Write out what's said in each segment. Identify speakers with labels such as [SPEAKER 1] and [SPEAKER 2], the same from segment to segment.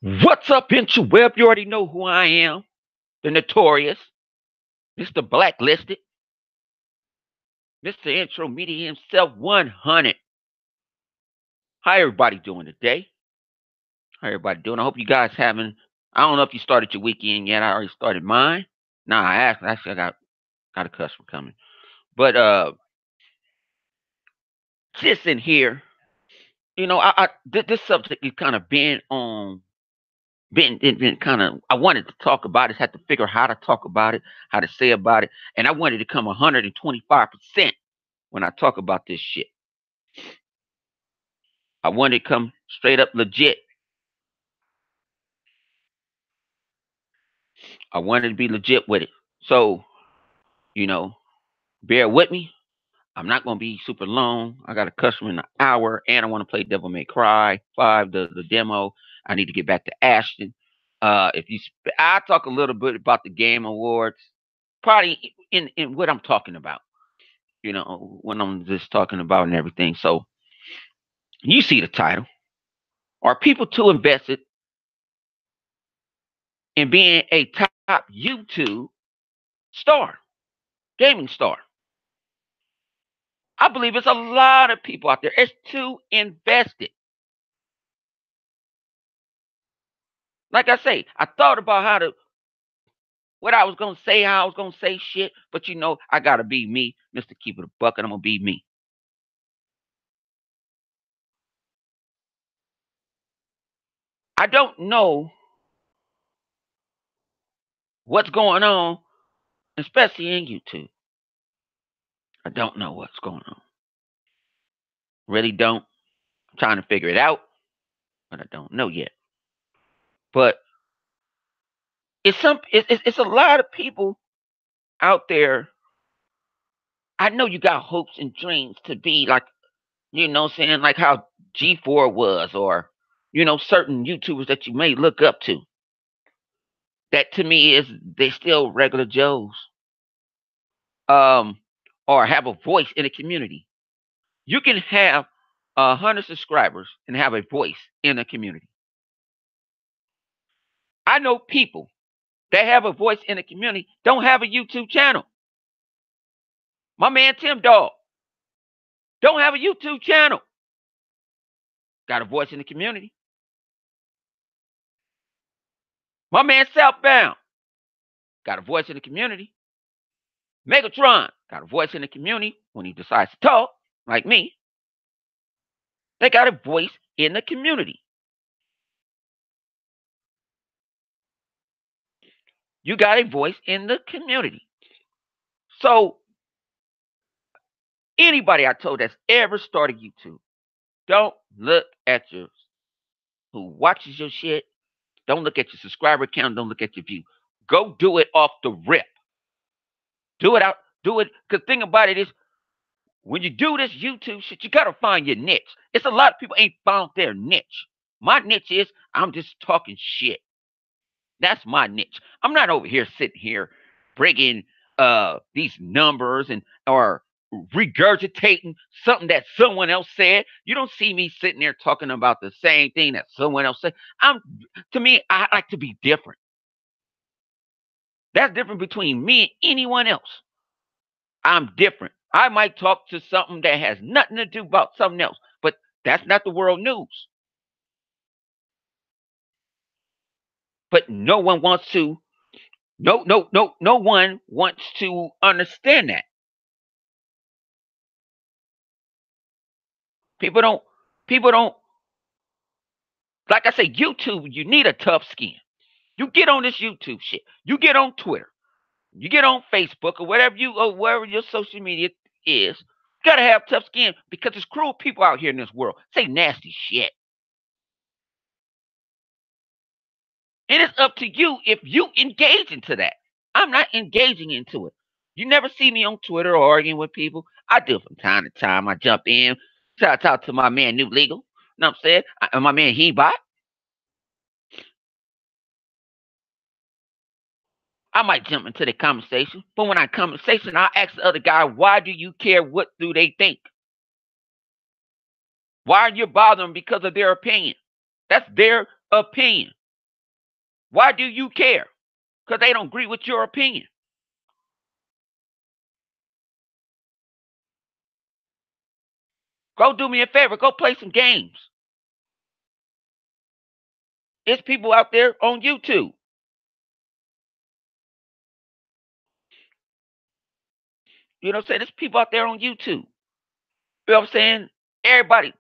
[SPEAKER 1] What's up, interweb? You already know who I am. The notorious, Mr. Blacklisted, Mr. Intro Media himself, 100. How everybody doing today? How everybody doing? I hope you guys having. I don't know if you started your weekend yet. I already started mine. Nah, I got a customer coming. But just in here, this subject is kind of been kind of. I wanted to talk about it. Had to figure out how to talk about it, how to say about it, and I wanted to come 125% when I talk about this shit. I wanted to come straight up legit. I wanted to be legit with it. So, you know, bear with me. I'm not going to be super long. I got a customer in an hour, and I want to play Devil May Cry 5, the demo. I need to get back to Ashton. I'll talk a little bit about the Game Awards, probably in what I'm talking about, when I'm just talking about and everything. So, you see the title. Are people too invested in being a top YouTube star, gaming star? I believe it's a lot of people out there. It's too invested. Like I say, I thought about what I was gonna say, how I was gonna say shit, but I gotta be me, Mr. Keep It a Buck, and I'm gonna be me. I don't know what's going on, especially in YouTube. I don't know what's going on. Really don't. I'm trying to figure it out, but I don't know yet. But it's a lot of people out there. I know you got hopes and dreams to be like, saying like how G4 was, or certain YouTubers that you may look up to. That to me is they still regular Joes. Um, or have a voice in the community. You can have 100 subscribers and have a voice in the community. I know people that have a voice in the community don't have a YouTube channel. My man Tim Dog don't have a YouTube channel. Got a voice in the community. My man Southbound got a voice in the community. Megatron got a voice in the community when he decides to talk, like me. They got a voice in the community. You got a voice in the community. So, anybody I told that's ever started YouTube, don't look at who watches your shit. Don't look at your subscriber count. Don't look at your view. Go do it off the rip. Do it out. Do it. Because thing about it is, when you do this YouTube shit, you gotta find your niche. It's a lot of people ain't found their niche. My niche is I'm just talking shit. That's my niche. I'm not over here sitting here bringing these numbers and or regurgitating something that someone else said. You don't see me sitting there talking about the same thing that someone else said. To me, I like to be different. That's different between me and anyone else. I'm different. I might talk to something that has nothing to do about something else, but that's not the world news. But no one wants to. No one wants to understand that. People don't. People don't. Like I say, YouTube. You need a tough skin. You get on this YouTube shit. You get on Twitter. You get on Facebook or wherever your social media is. You gotta have tough skin because there's cruel people out here in this world. Say nasty shit. And it's up to you if you engage into that. I'm not engaging into it. You never see me on Twitter or arguing with people. I do from time to time. I jump in, shout out to my man New Legal. You know what I'm saying? My man Hebot. I might jump into the conversation, but when I conversation, I ask the other guy, why do you care? What do they think? Why are you bothering because of their opinion? That's their opinion. Why do you care? Because they don't agree with your opinion. Go do me a favor. Go play some games. It's people out there on YouTube. You know what I'm saying? There's people out there on YouTube. You know what I'm saying? Everybody,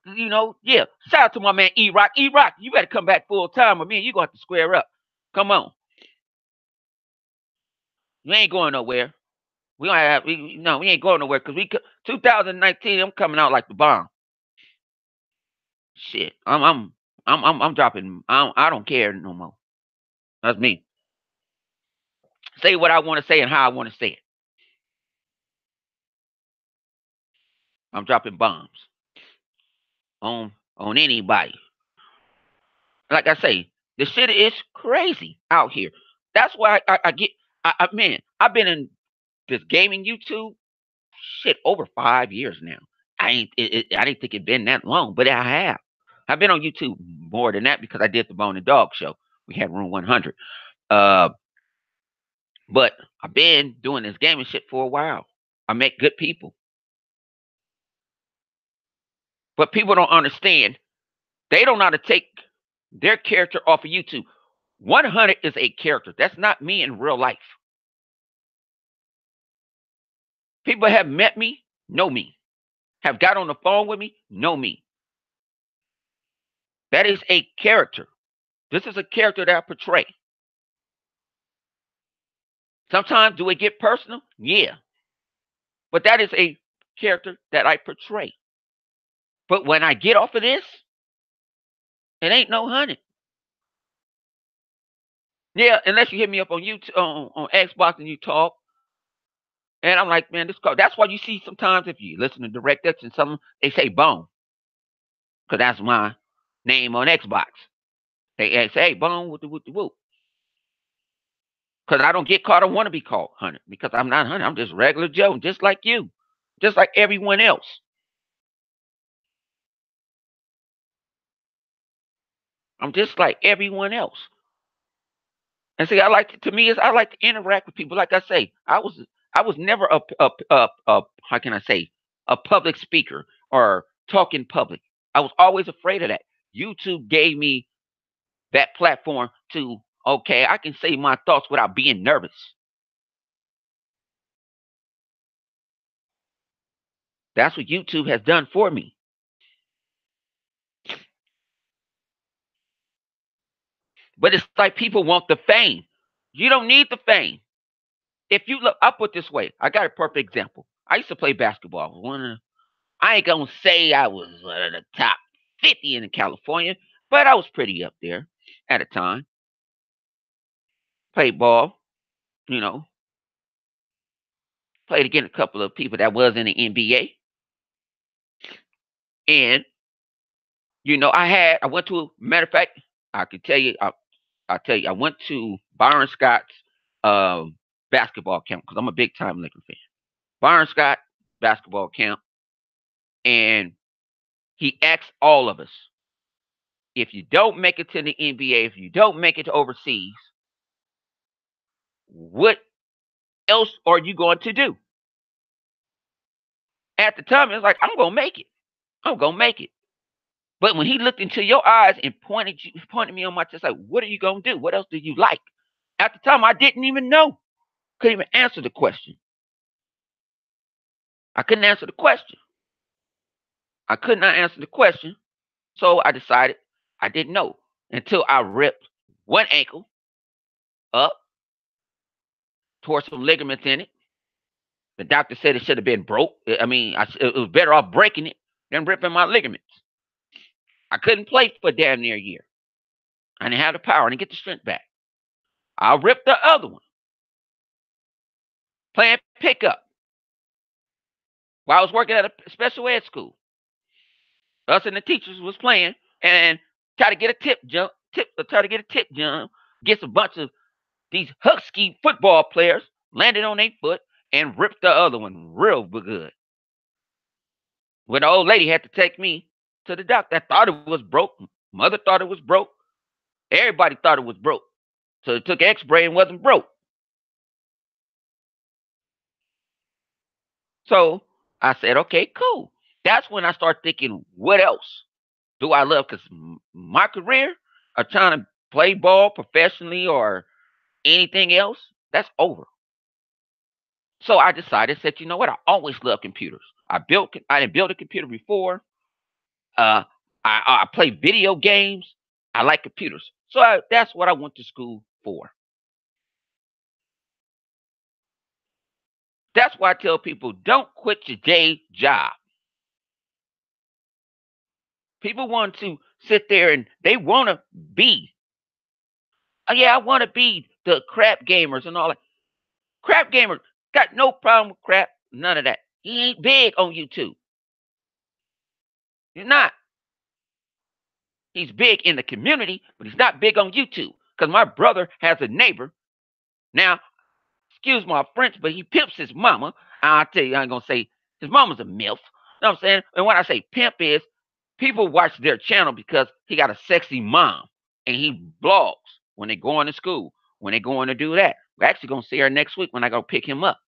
[SPEAKER 1] yeah. Shout out to my man E-Rock. E-Rock, you better come back full time with me. You're going to have to square up. Come on. You ain't going nowhere. We don't have, no, we ain't going nowhere because 2019, I'm coming out like the bomb. Shit. I'm dropping. I don't care no more. That's me. Say what I want to say and how I want to say it. I'm dropping bombs on anybody. Like I say, the shit is crazy out here. That's why I get. Man, I've been in this gaming YouTube shit over 5 years now. I didn't think it'd been that long, but I have. I've been on YouTube more than that because I did the Bone and Dog show. We had Room 100. But I've been doing this gaming shit for a while. I met good people. But people don't understand. They don't know how to take their character off of YouTube. 100 is a character. That's not me in real life. People have met me, know me. Have got on the phone with me, know me. That is a character. This is a character that I portray. Sometimes do it get personal? Yeah. But that is a character that I portray. But when I get off of this, it ain't no 100. Yeah, unless you hit me up on YouTube, on Xbox, and you talk. And I'm like, man, that's why you see sometimes if you listen to DirectX and something, they say Bone. Because that's my name on Xbox. They say, hey, Bone, with the whoop. Because I don't get caught. I want to be called 100 because I'm not 100. I'm just regular Joe, just like you, just like everyone else. I'm just like everyone else. And see, I like to interact with people. Like I say, I was never a how can I say, a public speaker or talk in public. I was always afraid of that. YouTube gave me that platform to, okay, I can say my thoughts without being nervous. That's what YouTube has done for me. But it's like people want the fame. You don't need the fame. If you look, I'll put it this way. I got a perfect example. I used to play basketball. I ain't gonna say I was the top 50 in California, but I was pretty up there at a time. Played ball, you know, played against a couple of people that was in the NBA. And, I went to, matter of fact, I could tell you, I'll tell you, I went to Byron Scott's basketball camp because I'm a big time Laker fan. Byron Scott basketball camp, and he asked all of us, if you don't make it to the NBA, if you don't make it to overseas, what else are you going to do? At the time, it was like, I'm gonna make it. I'm gonna make it. But when he looked into your eyes and pointed me on my chest, like, what are you gonna do? What else do you like? At the time, I didn't even know. Couldn't even answer the question. I couldn't answer the question. I could not answer the question. So I decided I didn't know until I ripped one ankle up, tore some ligaments in it. The doctor said it should have been broke. I mean, it was better off breaking it than ripping my ligaments. I couldn't play for damn near a year. I didn't have the power. I didn't get the strength back. I ripped the other one, playing pickup while I was working at a special ed school. Us and the teachers was playing and try to get a tip jump, gets a bunch of these Husky football players landed on their foot and ripped the other one real good. When the old lady had to take me to the doctor, I thought it was broke. Mother thought it was broke. Everybody thought it was broke. So it took X-ray and wasn't broke. So I said, okay, cool. That's when I start thinking, what else do I love? Because my career of trying to play ball professionally or anything else, that's over. So I decided, said, you know what? I always love computers. I didn't build a computer before. Uh, I play video games. I like computers. So that's what I went to school for. That's why I tell people, don't quit your day job. People want to sit there and they want to be. Oh, yeah, I want to be the crap gamers and all that. Crap gamers got no problem with crap. None of that. He ain't big on YouTube. He's not. He's big in the community, but he's not big on YouTube. Because my brother has a neighbor. Now, excuse my French, but he pimps his mama. I'll tell you, I ain't gonna say his mama's a MILF. You know what I'm saying? And when I say pimp is, people watch their channel because he got a sexy mom and he blogs when they going to school, when they going to do that. We're actually gonna see her next week when I go pick him up.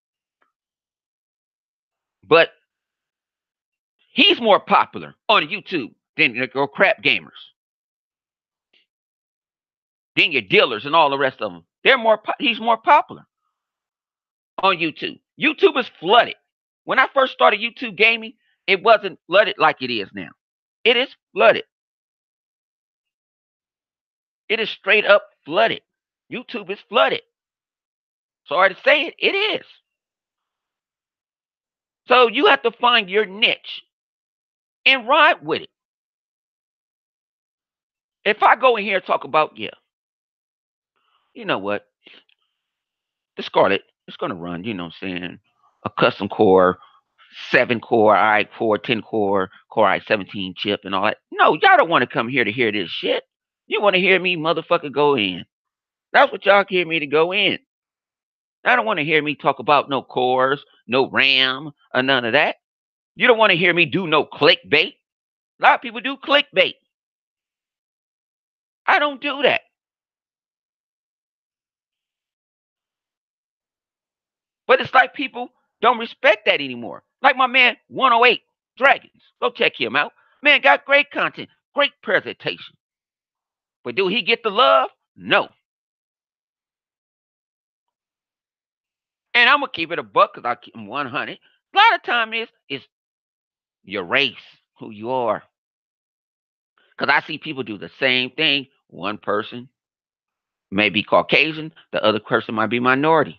[SPEAKER 1] But he's more popular on YouTube than your crap gamers, than your dealers and all the rest of them. He's more popular on YouTube. YouTube is flooded. When I first started YouTube gaming, it wasn't flooded like it is now. It is flooded. It is straight up flooded. YouTube is flooded. Sorry to say it, it is. So you have to find your niche and ride with it. If I go in here and talk about, yeah, you know what? The Scarlet, it's going to run, you know what I'm saying? A custom core, 7 core, i4, 10 core, Core i17 chip, and all that. No, y'all don't want to come here to hear this shit. You want to hear me, motherfucker, go in. That's what y'all hear me to go in. I don't want to hear me talk about no cores, no RAM, or none of that. You don't want to hear me do no clickbait. A lot of people do clickbait. I don't do that. But it's like people don't respect that anymore. Like my man 108 Dragons. Go check him out. Man got great content, great presentation. But do he get the love? No. And I'm gonna keep it a buck because I keep him 100. A lot of time is your race, who you are. Because I see people do the same thing. One person may be Caucasian, the other person might be minority.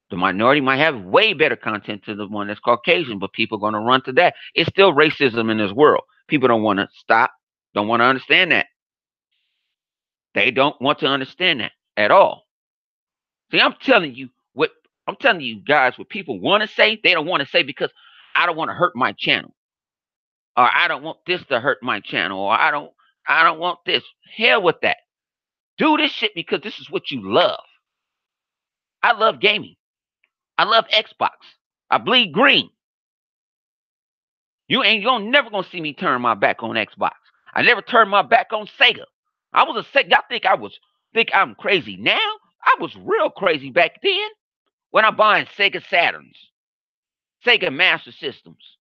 [SPEAKER 1] The minority might have way better content to the one that's Caucasian, but people are going to run to that. It's still racism in this world. People don't want to stop, don't want to understand that. They don't want to understand that at all. See, I'm telling you guys what people want to say, they don't want to say because I don't want to hurt my channel. Or I don't want this to hurt my channel. Or I don't want this. Hell with that. Do this shit because this is what you love. I love gaming. I love Xbox. I bleed green. You're never gonna see me turn my back on Xbox. I never turned my back on Sega. I was a Sega. Y'all think I'm crazy now? I was real crazy back then when I'm buying Sega Saturns, Sega Master Systems,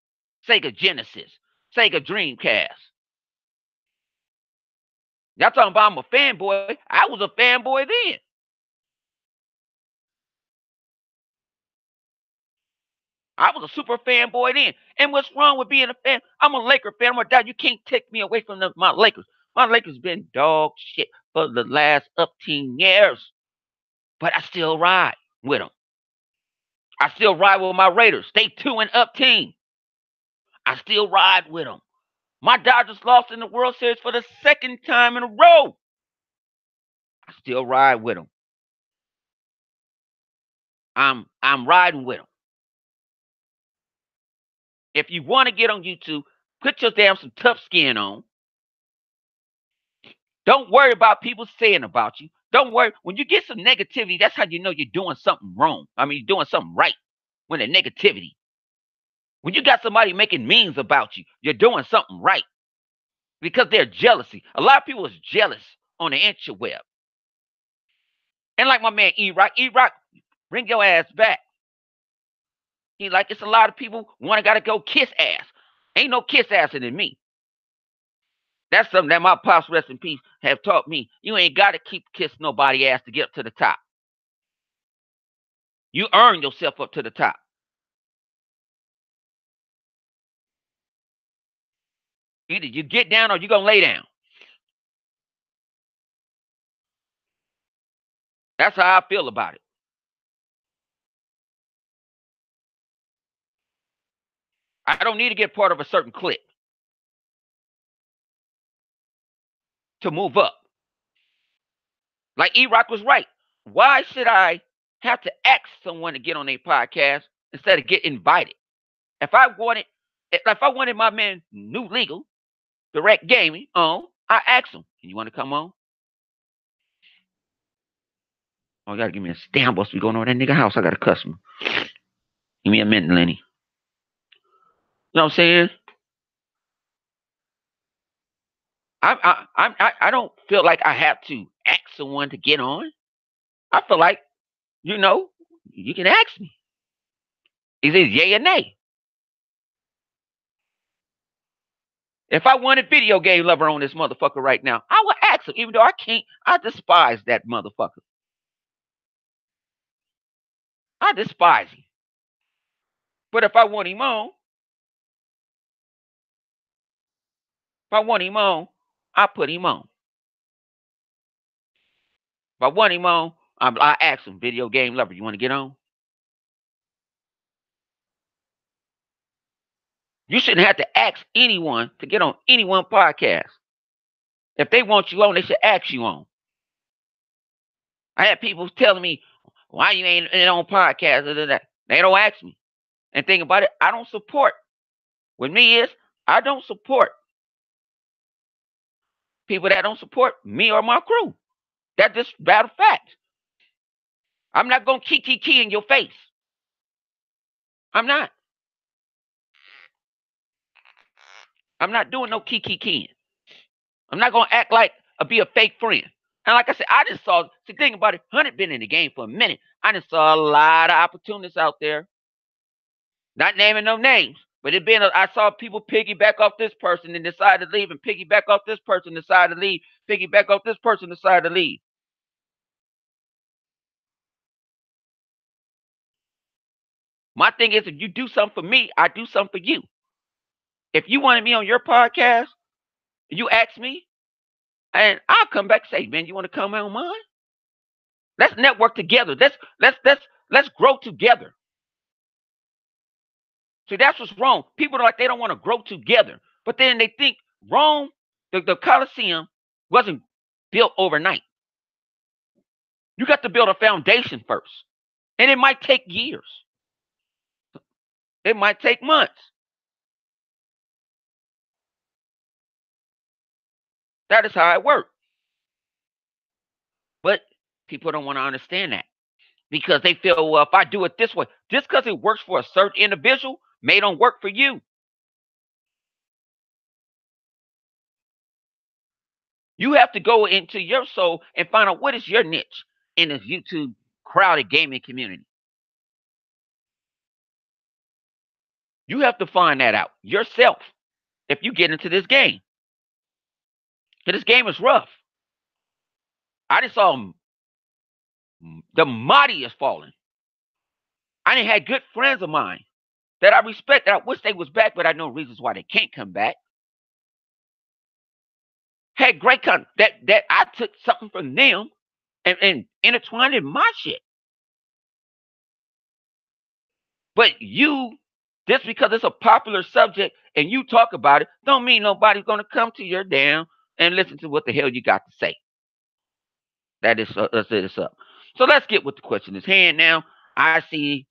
[SPEAKER 1] Sega Genesis, Sega Dreamcast. Y'all talking about I'm a fanboy? I was a fanboy then. I was a super fanboy then. And what's wrong with being a fan? I'm a Laker fan. I'm a dad. You can't take me away from my Lakers. My Lakers been dog shit for the last 10 years. But I still ride with them. I still ride with my Raiders. They 2-up team. I still ride with them. My Dodgers lost in the World Series for the second time in a row. I still ride with them. I'm riding with them. If you want to get on YouTube, put your damn some tough skin on. Don't worry about people saying about you. Don't worry. When you get some negativity, that's how you know you're doing something wrong. I mean, you're doing something right. When the negativity. When you got somebody making memes about you, you're doing something right. Because they're jealousy. A lot of people is jealous on the interweb. And like my man E-Rock, bring your ass back. He like, it's a lot of people gotta go kiss ass. Ain't no kiss assing in me. That's something that my pops, rest in peace, have taught me. You ain't gotta keep kissing nobody ass to get up to the top. You earn yourself up to the top. Either you get down or you gonna lay down. That's how I feel about it. I don't need to get part of a certain clique to move up. Like E-Rock was right. Why should I have to ask someone to get on their podcast instead of get invited? If I wanted my man New Legal, Direct Gaming on, I asked him, "Can you want to come on?" Oh, you gotta give me a damn what's going on at that nigga house. I got a customer. Give me a minute, Lenny. You know what I'm saying? I don't feel like I have to ask someone to get on. I feel like, you know, you can ask me. Is it yay or nay? If I wanted Video Game Lover on this motherfucker right now, I would ask him, even though I can't. I despise that motherfucker. I despise him. But if I want him on, I put him on. If I want him on, I ask him, Video Game Lover, you want to get on? You shouldn't have to ask anyone to get on any one podcast. If they want you on, they should ask you on. I had people telling me, why you ain't on podcast? They don't ask me. And think about it, I don't support. With me is, I don't support people that don't support me or my crew. That's just matter of fact. I'm not going to key in your face. I'm not. I'm not doing no keying. I'm not going to act like be a fake friend. And like I said, I just saw, the thing about it, Hunter been in the game for a minute. I just saw a lot of opportunities out there. Not naming no names, but I saw people piggyback off this person and decide to leave, and piggyback off this person, decide to leave, piggyback off this person, decide to leave. My thing is, if you do something for me, I do something for you. If you wanted me on your podcast, you ask me, and I'll come back and say, man, you want to come on mine? Let's network together. Let's grow together. See, that's what's wrong. People are like, they don't want to grow together. But then they think Rome, the Colosseum, wasn't built overnight. You got to build a foundation first. And it might take years. It might take months. That is how it works. But people don't want to understand that. Because they feel, well, if I do it this way, just because it works for a certain individual may don't work for you. You have to go into your soul and find out what is your niche in this YouTube crowded gaming community. You have to find that out yourself if you get into this game. Because this game is rough. I just saw the mighty is falling. I didn't have good friends of mine that I respect, that I wish they was back, but I know reasons why they can't come back. Had great that I took something from them and intertwined in my shit. But you, just because it's a popular subject and you talk about it, don't mean nobody's going to come to your damn and listen to what the hell you got to say. That is, let's set this up. So let's get with the question is hand now. I see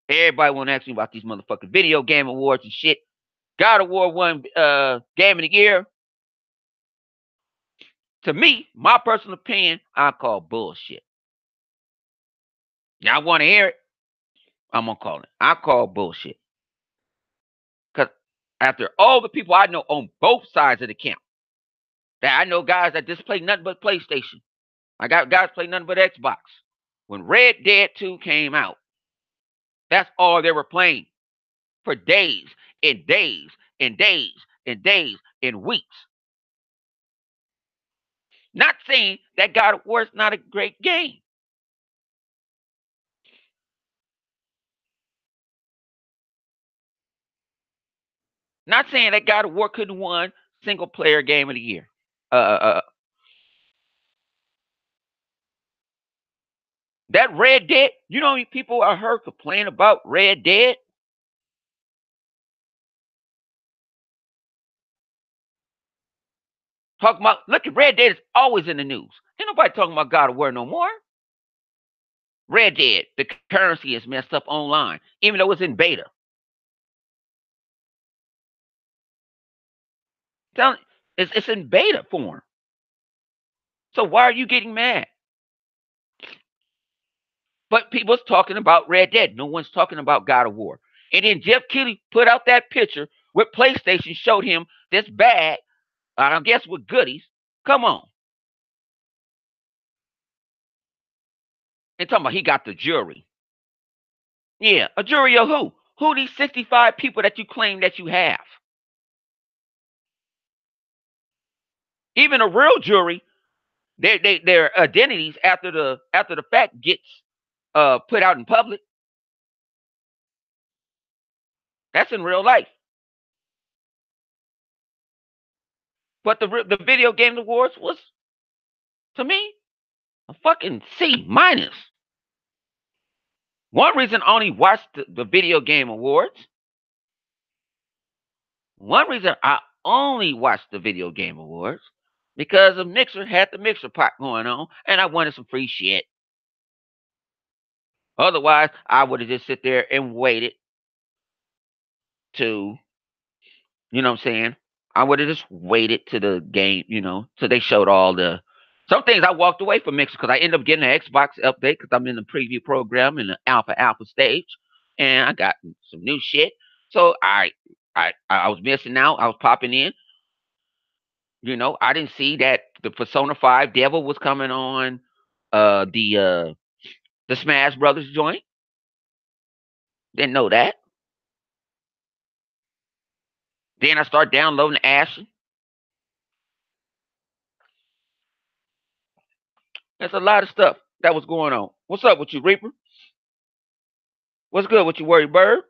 [SPEAKER 1] everybody want to ask me about these motherfucking video game awards and shit. God of War won Game of the Year. To me, my personal opinion, I call bullshit. Y'all want to hear it? I'm going to call it. I call bullshit. Because after all the people I know on both sides of the camp, that I know guys that just play nothing but PlayStation. I got guys play nothing but Xbox. When Red Dead 2 came out, that's all they were playing for days and days and days and days and weeks. Not saying that God of War is not a great game. Not saying that God of War couldn't have won single player game of the year. That Red Dead, you know how many people I heard complain about Red Dead? Talking about, look, at Red Dead is always in the news. Ain't nobody talking about God of War no more. Red Dead, the currency is messed up online, even though it's in beta. It's in beta form. So why are you getting mad? But people's talking about Red Dead. No one's talking about God of War. And then Jeff Keighley put out that picture with PlayStation, showed him this bag, I guess with goodies. Come on. And talking about he got the jury. Yeah, a jury of who? Who these 65 people that you claim that you have? Even a real jury, their identities after the fact gets put out in public. That's in real life. But the video game awards was, to me, a fucking C minus. One reason I only watched the video game awards. One reason I only watched the video game awards because the mixer had the mixer pot going on, and I wanted some free shit. Otherwise, I would have just sit there and waited to, you know what I'm saying? I would have just waited to the game, till they showed all the. Some things I walked away from mixer because I ended up getting an Xbox update because I'm in the preview program in the alpha stage, and I got some new shit. So I was missing out. I was popping in. I didn't see that the Persona 5 Devil was coming on the Smash Brothers joint. Didn't know that. Then I start downloading Ashen. There's a lot of stuff that was going on. What's up with you, Reaper? What's good with you, Worry Bird?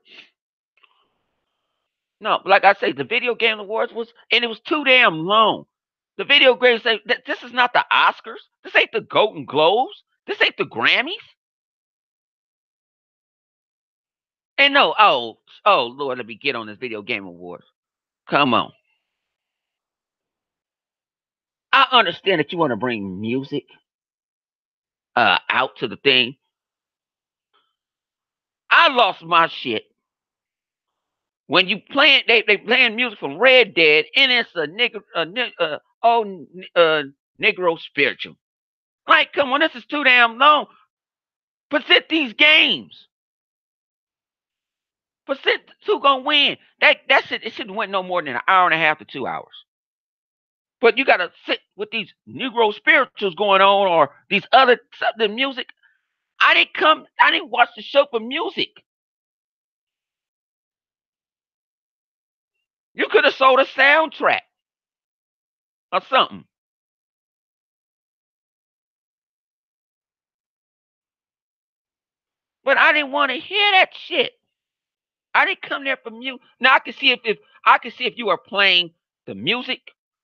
[SPEAKER 1] No, like I say, the video game awards was, and it was too damn long. The video games say that this is not the Oscars. This ain't the Golden Globes. This ain't the Grammys. And no, oh Lord, let me get on this video game awards. Come on. I understand that you want to bring music out to the thing. I lost my shit when you playing they playing music from Red Dead and it's a Negro spiritual. Like, come on, this is too damn long. Present these games. Present who gonna win. That shit, it shouldn't went no more than an hour and a half to 2 hours. But you gotta sit with these Negro spirituals going on or these other the music. I didn't watch the show for music. You could have sold a soundtrack or something. But I didn't want to hear that shit. I didn't come there for music. Now I can see if I can see if you were playing the music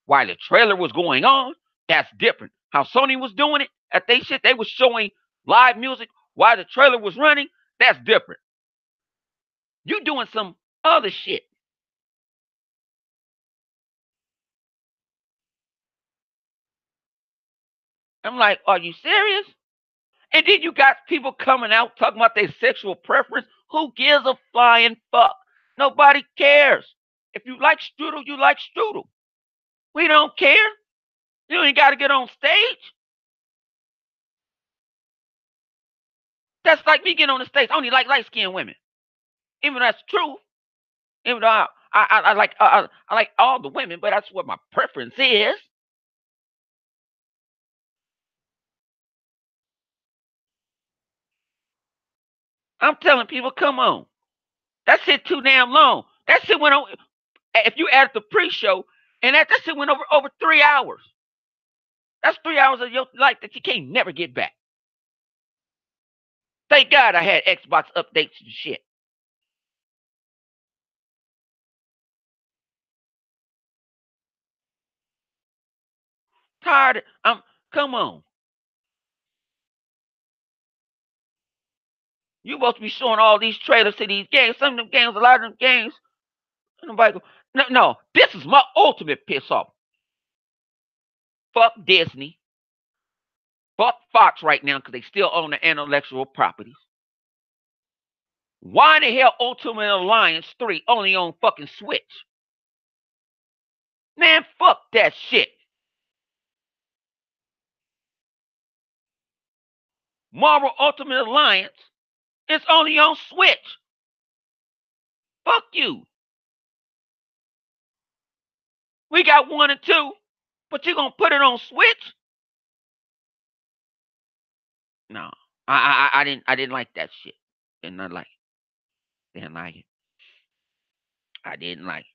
[SPEAKER 1] while the trailer was going on. That's different. How Sony was doing it at they shit, they was showing live music while the trailer was running. That's different. You doing some other shit. I'm like, are you serious? And then you got people coming out talking about their sexual preference. Who gives a flying fuck? Nobody cares. If you like strudel, you like strudel. We don't care. You ain't got to get on stage. That's like me getting on the stage. I only like light skinned women. Even though that's true. Even though I like all the women, but that's what my preference is. I'm telling people, come on. That shit too damn long. That shit went on. If you add the pre-show, and that shit went over 3 hours. That's 3 hours of your life that you can't never get back. Thank God I had Xbox updates and shit. Tired. Come on. You supposed to be showing all these trailers to these games. Some of them games, a lot of them games. Nobody go, no. This is my ultimate piss off. Fuck Disney. Fuck Fox right now because they still own the intellectual properties. Why in the hell Ultimate Alliance 3 only on fucking Switch? Man, fuck that shit. Marvel Ultimate Alliance is only on Switch. Fuck you. We got 1 and 2, but you gonna put it on Switch? No. I didn't like that shit. Did not like it. Didn't like it. I didn't like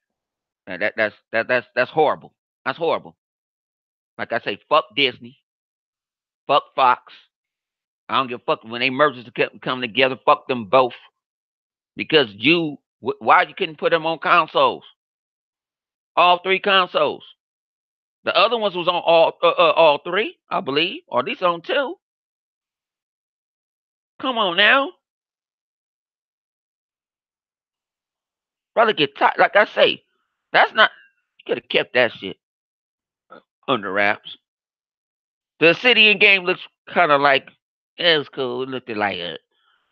[SPEAKER 1] it. That's horrible. That's horrible. Like I say, fuck Disney. Fuck Fox. I don't give a fuck when they mergers come together. Fuck them both. Because why you couldn't put them on consoles? All 3 consoles. The other ones was on all 3, I believe, or at least on 2. Come on now, brother, get tired. Like I say, that's not. You could have kept that shit under wraps. The city in game looks kind of like it was cool. It looked like it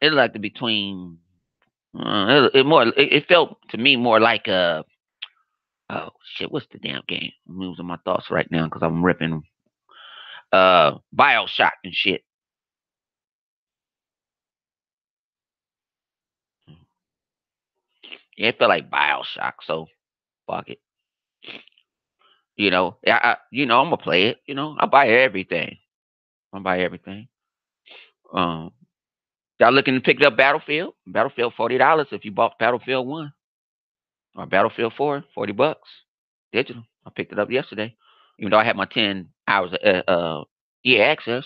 [SPEAKER 1] looked like between. It felt to me more like a. Oh shit! What's the damn game? I'm losing my thoughts right now because I'm ripping BioShock and shit. Yeah, it felt like BioShock. So fuck it. I'm gonna play it. I buy everything. I buy everything. Um, y'all looking to pick up Battlefield? Battlefield $40 if you bought Battlefield 1 or Battlefield 4, $40 digital. I picked it up yesterday, even though I had my 10 hours of EA access.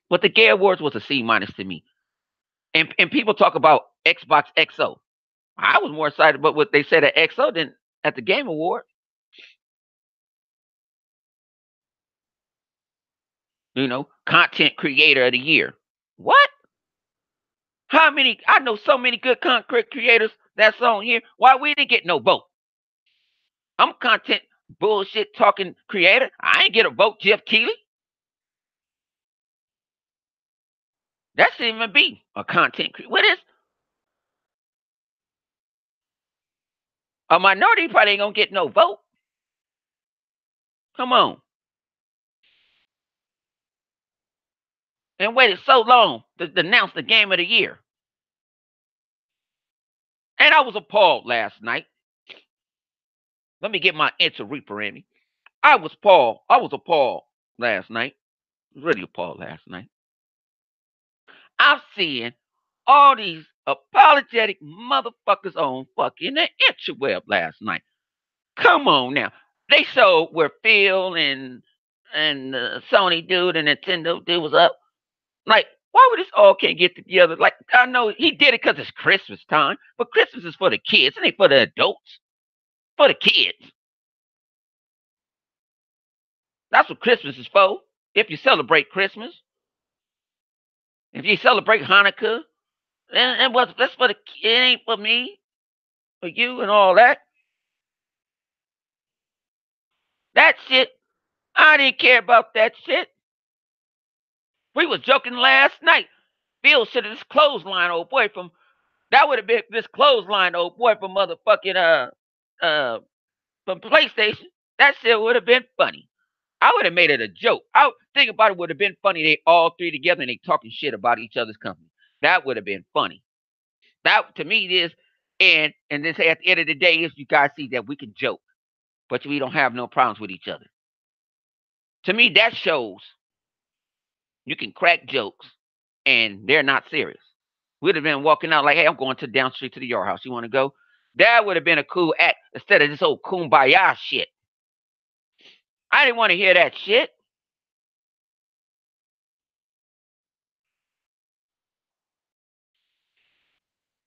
[SPEAKER 1] But the Game Awards was a C minus to me. And people talk about Xbox XO. I was more excited about what they said at XO than at the Game Award. Content creator of the year. What? How many? I know so many good content creators that's on here. Why we didn't get no vote? I'm content bullshit talking creator. I ain't get a vote, Jeff Keighley. That shouldn't even be a content creator. What is a minority? Probably ain't gonna get no vote. Come on. And waited so long to announce the game of the year. And I was appalled last night. Let me get my Inter Reaper in me. I was appalled. I was appalled last night. Really appalled last night. I'm seeing all these apologetic motherfuckers on fucking the interweb last night. Come on now. They showed where Phil and Sony dude and Nintendo dude was up. Like, why would this all can't get together? Like, I know he did it because it's Christmas time, but Christmas is for the kids. It ain't for the adults. For the kids. That's what Christmas is for. If you celebrate Christmas, if you celebrate Hanukkah, and that's for the it ain't for me, for you, and all that. That shit, I didn't care about that shit. We was joking last night. Phil should have this clothesline old boy from that would have been this clothesline old boy from motherfucking from PlayStation. That shit would have been funny. I would have made it a joke. I think about it would have been funny. They all 3 together and they talking shit about each other's company. That would have been funny. That to me is and then say at the end of the day is you guys see that we can joke, but we don't have no problems with each other. To me, that shows you can crack jokes and they're not serious. We'd have been walking out like, hey, I'm going to down street to the yard house. You want to go? That would have been a cool act instead of this old kumbaya shit. I didn't want to hear that shit.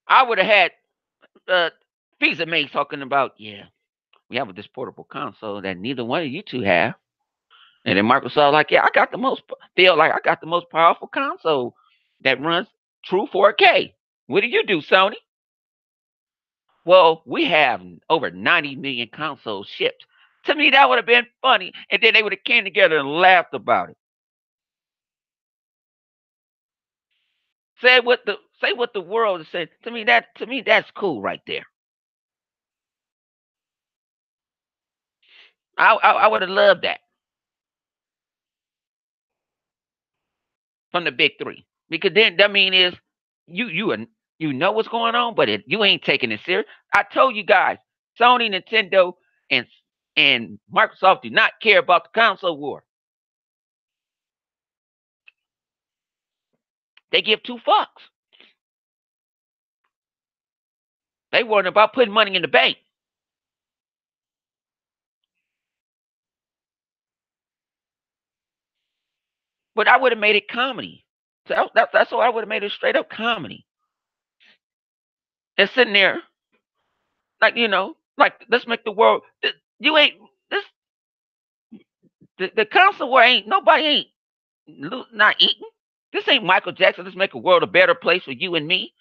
[SPEAKER 1] I would have had Visa mates talking about, yeah, we have this portable console that neither one of you two have. And then Microsoft like, yeah, feel like I got the most powerful console that runs true 4K. What do you do, Sony? Well, we have over 90 million consoles shipped. To me, that would have been funny. And then they would have came together and laughed about it. Say what the world is saying. To me, that's cool right there. I would have loved that from the big three. Because then that mean is you know what's going on, but you ain't taking it serious. I told you guys, Sony, Nintendo, and Microsoft do not care about the console war. They give two fucks. They worrying about putting money in the bank. But I would have made it comedy. So that's why I would have made it straight up comedy. And sitting there, like, like, let's make the world. You ain't this. The console war ain't nobody ain't not eating. This ain't Michael Jackson. Let's make a world a better place for you and me.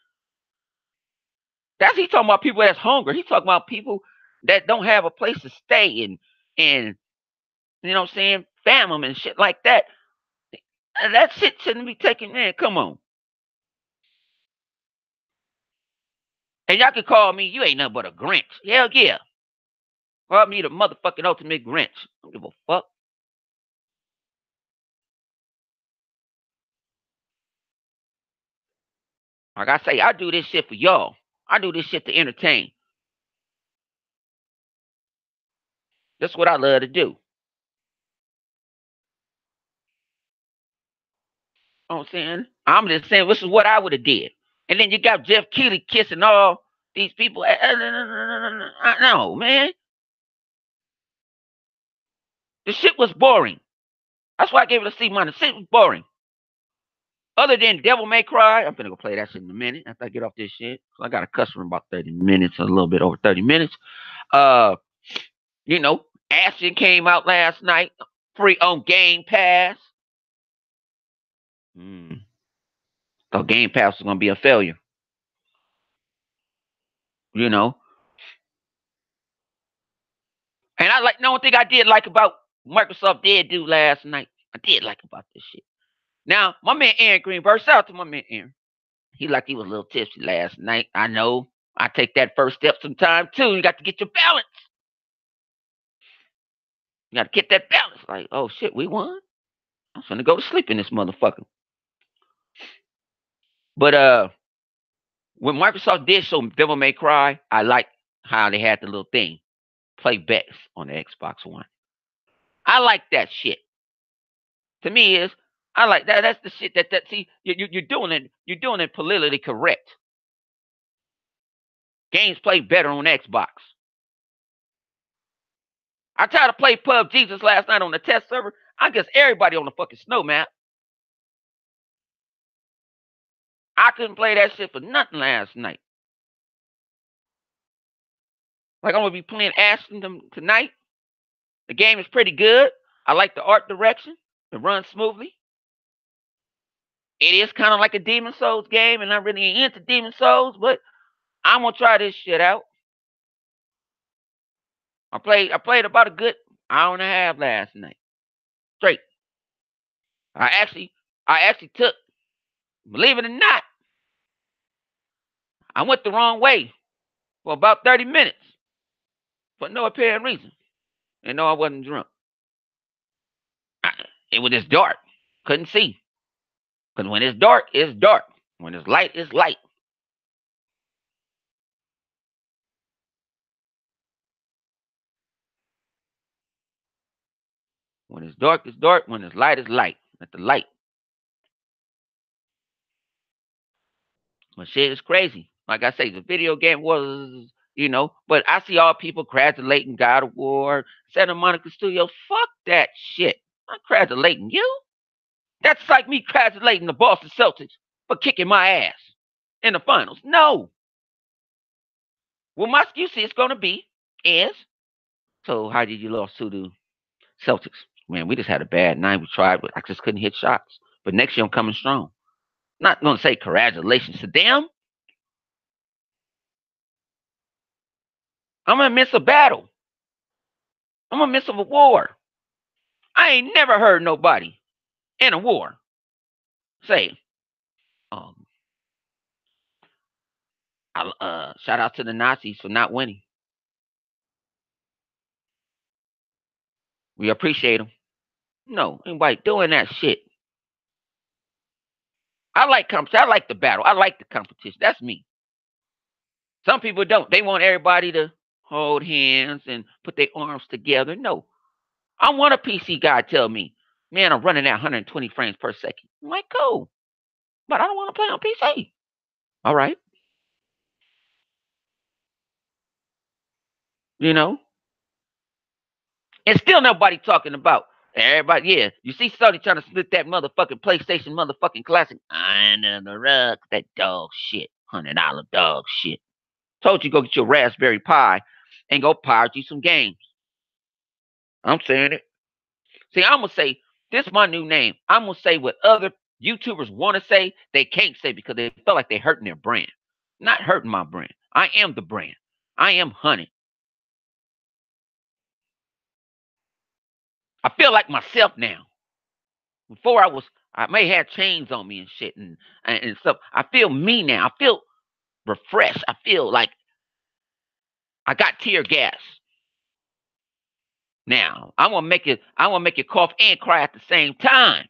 [SPEAKER 1] That's he talking about people that's hungry. He's talking about people that don't have a place to stay and you know what I'm saying, famine and shit like that. That shit shouldn't be taken in. Come on. And y'all can call me, you ain't nothing but a Grinch. Hell yeah. Call me the motherfucking ultimate Grinch. I don't give a fuck. Like I say, I do this shit for y'all. I do this shit to entertain. That's what I love to do. You know what I'm saying? I'm just saying this is what I would have did. And then you got Jeff Keighley kissing all these people. No, man. The shit was boring. That's why I gave it a C minus. Shit was boring. Other than Devil May Cry, I'm gonna go play that shit in a minute after I get off this shit. So I got a customer in about 30 minutes, a little bit over 30 minutes. Uh, you know, Ashen came out last night, free on Game Pass. So Game Pass was gonna be a failure. You know, and I like the only thing I did like about Microsoft did do last night. I did like about this shit. Now, my man Aaron Greenberg, shout out to my man Aaron. He was a little tipsy last night. I know. I take that first step sometime too. You got to get your balance. You got to get that balance. Like, oh shit, we won. I'm finna go to sleep in this motherfucker. But when Microsoft did show Devil May Cry, I like how they had the little thing play bets on the Xbox One. I like that shit. To me, is I like that. That's the shit that see you're doing it. You're doing it politically correct. Games play better on Xbox. I tried to play PUBG just last night on the test server. I guess everybody on the fucking snow map. I couldn't play that shit for nothing last night. Like I'm gonna be playing Ashton tonight. The game is pretty good. I like the art direction. It runs smoothly. It is kind of like a Demon Souls game, and I'm really into Demon Souls, but I'm gonna try this shit out. I played about a good hour and a half last night. Straight. I actually took, believe it or not, I went the wrong way for about 30 minutes for no apparent reason. And no, I wasn't drunk. It was just dark. Couldn't see. Because when it's dark, it's dark. When it's light, it's light. When it's dark, it's dark. When it's light, it's light. Let the light. Well, shit is crazy. Like I say, the video game was, but I see all people congratulating God of War, Santa Monica Studios. Fuck that shit. I'm congratulating you. That's like me congratulating the Boston Celtics for kicking my ass in the finals. No. Well, my excuse is going to be is, so how did you lose to the Celtics? Man, we just had a bad night. We tried, but I just couldn't hit shots. But next year I'm coming strong. Not going to say congratulations to them. I'm going to miss a battle. I'm going to miss a war. I ain't never heard nobody in a war say, um, shout out to the Nazis for not winning. We appreciate them. No, anybody doing that shit. I like competition. I like the battle. I like the competition. That's me. Some people don't. They want everybody to hold hands and put their arms together. No. I want a PC guy tell me, man, I'm running at 120 frames per second. I'm like, cool. But I don't want to play on PC. All right. You know? And still nobody talking about everybody. Yeah. You see somebody trying to split that motherfucking PlayStation motherfucking classic. Under the rug. That dog shit. $100 dog shit. Told you go get your Raspberry Pi and go pirate you some games. I'm saying it. See, I'm gonna say this is my new name. I'm gonna say what other YouTubers want to say, they can't say because they feel like they're hurting their brand. Not hurting my brand. I am the brand. I am Honey. I feel like myself now. Before I may have chains on me and shit and stuff. I feel me now. I feel refreshed. I feel like I got tear gas. Now I want to make it. I want to make you cough and cry at the same time.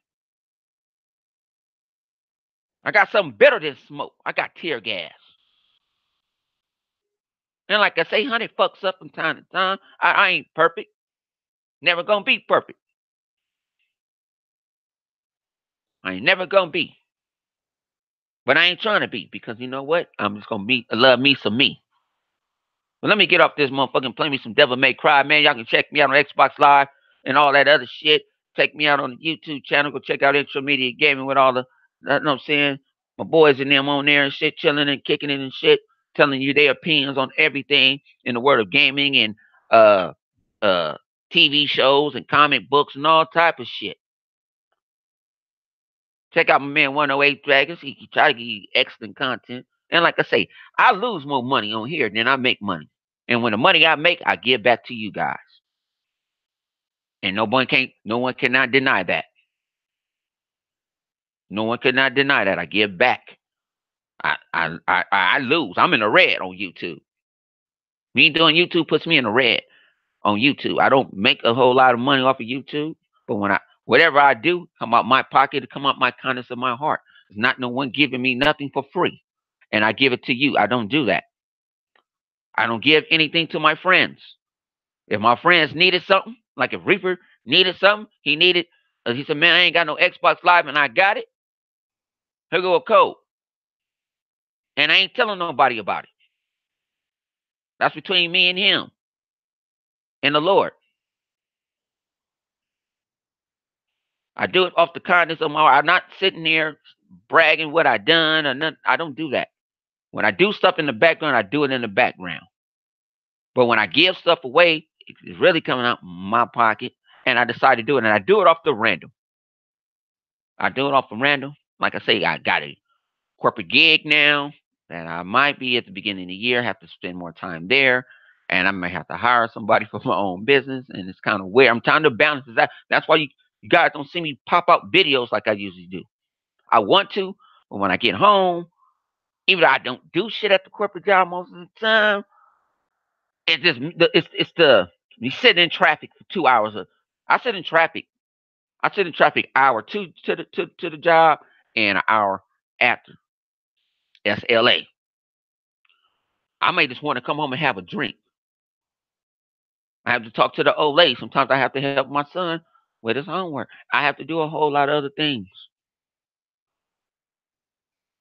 [SPEAKER 1] I got something better than smoke. I got tear gas. And like I say, honey fucks up from time to time. I ain't perfect. Never gonna be perfect. I ain't never gonna be. But I ain't trying to be because you know what? I'm just gonna love me some me. But let me get off this motherfucker and play me some Devil May Cry, man. Y'all can check me out on Xbox Live and all that other shit. Check me out on the YouTube channel. Go check out Intermediate Gaming with all the, you know what I'm saying? My boys and them on there and shit, chilling and kicking it and shit, telling you their opinions on everything in the world of gaming and uh uh TV shows and comic books and all type of shit. Check out my man 108 Dragons. He try to give you excellent content. And like I say, I lose more money on here than I make money. And when the money I make, I give back to you guys. And no one cannot deny that. No one cannot deny that. I give back. I lose. I'm in the red on YouTube. Me doing YouTube puts me in the red on YouTube. I don't make a whole lot of money off of YouTube, but whatever I do, come out my pocket, come out my kindness of my heart. There's not no one giving me nothing for free. And I give it to you. I don't do that. I don't give anything to my friends. If my friends needed something, like if Reaper needed something, he said, man, I ain't got no Xbox Live and I got it. Here go a code. And I ain't telling nobody about it. That's between me and him and the Lord. I do it off the kindness of my heart. I'm not sitting there bragging what I done or nothing. I don't do that. When I do stuff in the background, I do it in the background. But when I give stuff away, it's really coming out my pocket. And I decide to do it. And I do it off the random. I do it off the random. Like I say, I got a corporate gig now that I might be at the beginning of the year, have to spend more time there. And I might have to hire somebody for my own business. And it's kind of weird. I'm trying to balance that. That's why you guys don't see me pop out videos like I usually do. I want to, but when I get home, even though I don't do shit at the corporate job most of the time, it's just it's the you sitting in traffic for 2 hours. I sit in traffic. I sit in traffic hour two to the job and an hour after. That's LA. I may just want to come home and have a drink. I have to talk to the old lady. Sometimes I have to help my son with his homework. I have to do a whole lot of other things.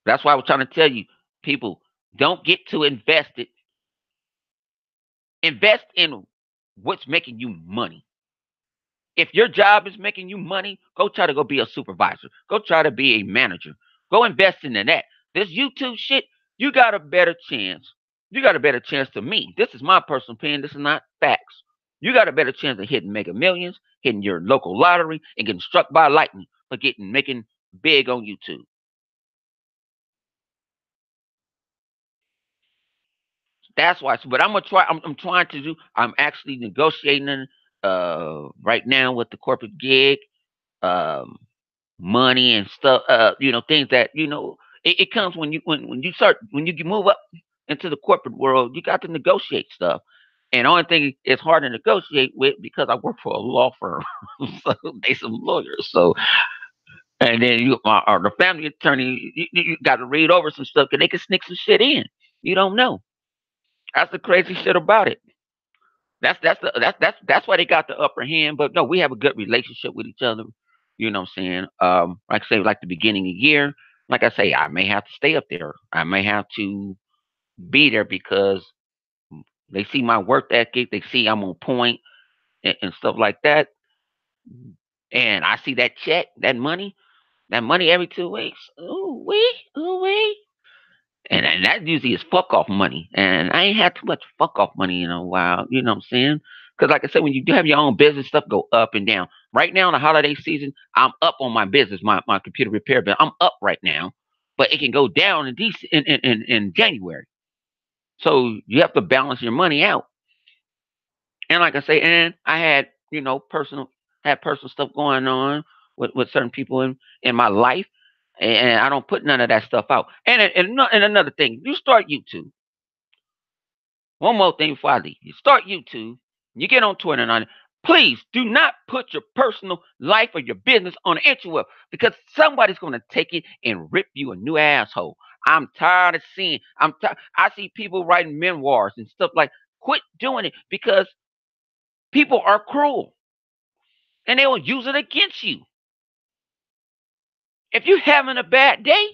[SPEAKER 1] That's why I was trying to tell you. People don't get to invest it. Invest in what's making you money. If your job is making you money, go try to go be a supervisor. Go try to be a manager. Go invest in that. This YouTube shit, you got a better chance. You got a better chance to me. This is my personal opinion. This is not facts. You got a better chance of hitting Mega Millions, hitting your local lottery, and getting struck by lightning for making big on YouTube. That's why. But I'm gonna try. I'm trying to do. I'm actually negotiating right now with the corporate gig. Um, Money and stuff, things that it comes when you start when you move up into the corporate world, you got to negotiate stuff. And the only thing it's hard to negotiate with because I work for a law firm, so they some lawyers. So and then the family attorney, you got to read over some stuff because they can sneak some shit in. You don't know. That's the crazy shit about it. That's why they got the upper hand. But no, we have a good relationship with each other. You know what I'm saying? Like I say, like the beginning of the year, like I say, I may have to stay up there. I may have to be there because they see my work ethic, they see I'm on point and stuff like that. And I see that check, that money every 2 weeks. Ooh wee. And that usually is fuck off money. And I ain't had too much fuck off money in a while. You know what I'm saying? Because like I said, when you do have your own business, stuff go up and down. Right now in the holiday season, I'm up on my business, my computer repair bill. I'm up right now, but it can go down in January. So you have to balance your money out. And like I say, and I had personal stuff going on with certain people in my life, and I don't put none of that stuff out. And another thing, you start YouTube. One more thing before I leave. You start YouTube, you get on Twitter and on it. Please do not put your personal life or your business on the interweb because somebody's going to take it and rip you a new asshole. I'm tired of seeing. I see people writing memoirs and stuff like. Quit doing it because people are cruel and they will use it against you. If you're having a bad day,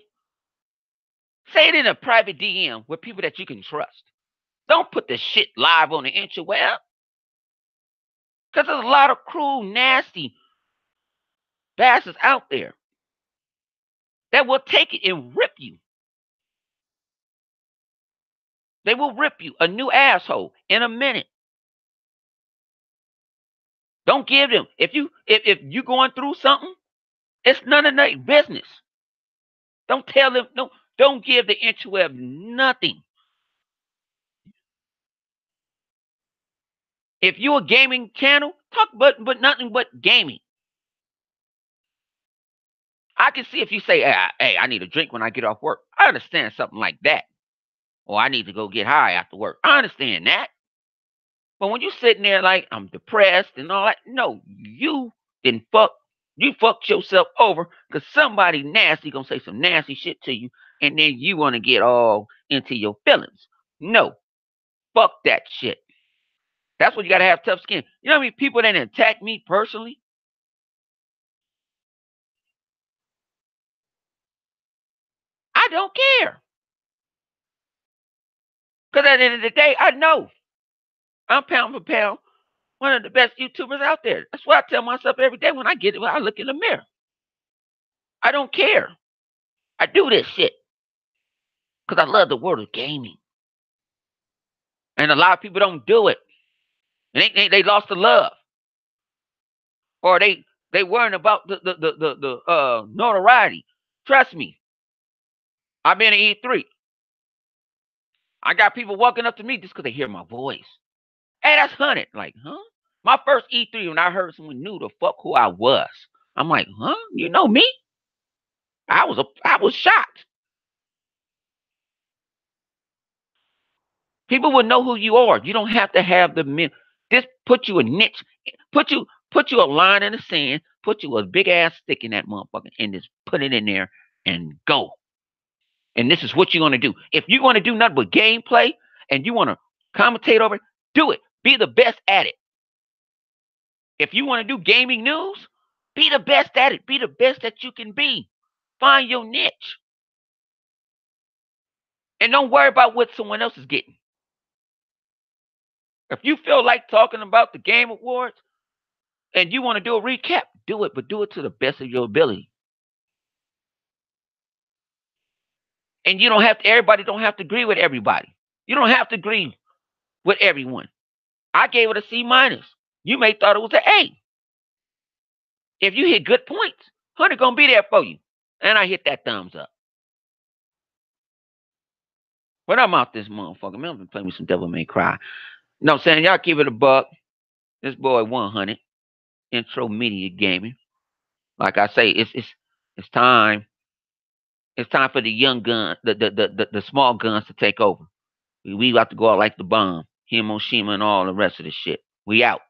[SPEAKER 1] say it in a private DM with people that you can trust. Don't put the shit live on the interweb. Because there's a lot of cruel, nasty bastards out there that will take it and rip you. They will rip you a new asshole in a minute. Don't give them if you going through something, it's none of their business. Don't tell them don't give the interweb nothing. If you're a gaming channel, talk but nothing but gaming. I can see if you say, hey, I need a drink when I get off work. I understand something like that. Or I need to go get high after work. I understand that. But when you sitting there like I'm depressed and all that, no, you fucked yourself over because somebody nasty gonna say some nasty shit to you, and then you wanna get all into your feelings. No, fuck that shit. That's what you gotta have tough skin. You know how many people that attack me personally? I don't care. Because at the end of the day, I know I'm pound for pound one of the best YouTubers out there. That's what I tell myself every day when I look in the mirror. I don't care. I do this shit because I love the world of gaming. And a lot of people don't do it. And they lost the love. Or they worrying about the notoriety. Trust me. I've been to E3. I got people walking up to me just because they hear my voice. Hey, that's Hunted. Like, huh? My first E3 when I heard someone knew the fuck who I was. I'm like, huh? You know me? I was shocked. People will know who you are. You don't have to have the men. Just put you a niche. Put you a line in the sand. Put you a big ass stick in that motherfucker and just put it in there and go. And this is what you're gonna do. If you want to do nothing but gameplay and you want to commentate over it, do it. Be the best at it. If you want to do gaming news, be the best at it. Be the best that you can be. Find your niche. And don't worry about what someone else is getting. If you feel like talking about the Game Awards and you want to do a recap, do it, but do it to the best of your ability. And you don't have to, everybody don't have to agree with everybody. You don't have to agree with everyone. I gave it a C minus. You may thought it was an A. If you hit good points, Hunter gonna be there for you. And I hit that thumbs up. But I'm out this motherfucker. Man, I've been playing with some Devil May Cry. You know what I'm saying? Y'all keep it a buck. This boy 100. Intro Media Gaming. Like I say, it's time. It's time for the young gun, the small guns to take over. We about to go out like the bomb. Hiroshima and all the rest of the shit. We out.